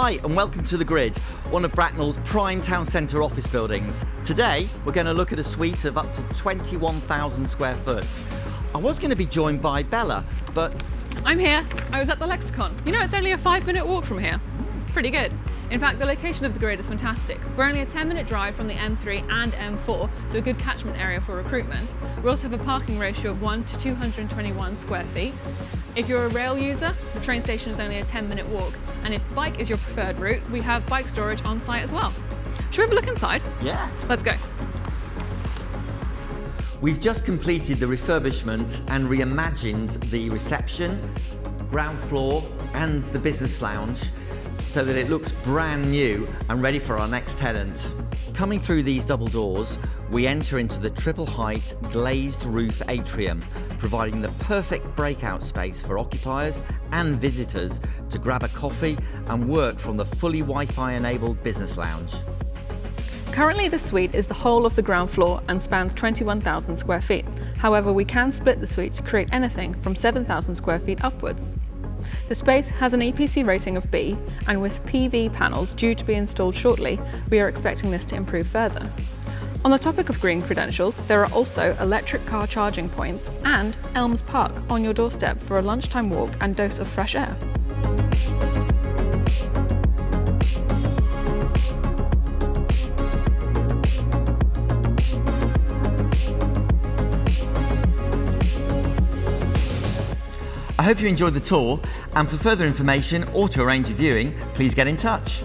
Hi and welcome to The Grid, one of Bracknell's prime town centre office buildings. Today we're going to look at a suite of up to 21,000 square foot. I was going to be joined by Bella, but... I'm here. I was at the Lexicon. You know, it's only a 5-minute walk from here. Pretty good. In fact, the location of The Grid is fantastic. We're only a 10-minute drive from the M3 and M4, so a good catchment area for recruitment. We also have a parking ratio of 1 to 221 square feet. If you're a rail user, the train station is only a 10-minute walk. And if bike is your preferred route, we have bike storage on site as well. Should we have a look inside? Yeah. Let's go. We've just completed the refurbishment and reimagined the reception, ground floor and the business lounge so that it looks brand new and ready for our next tenant. Coming through these double doors, we enter into the triple height glazed roof atrium, providing the perfect breakout space for occupiers and visitors to grab a coffee and work from the fully Wi-Fi enabled business lounge. Currently, the suite is the whole of the ground floor and spans 21,000 square feet. However, we can split the suite to create anything from 7,000 square feet upwards. The space has an EPC rating of B, and with PV panels due to be installed shortly, we are expecting this to improve further. On the topic of green credentials, there are also electric car charging points and Elms Park on your doorstep for a lunchtime walk and dose of fresh air. I hope you enjoyed the tour, and for further information or to arrange a viewing, please get in touch.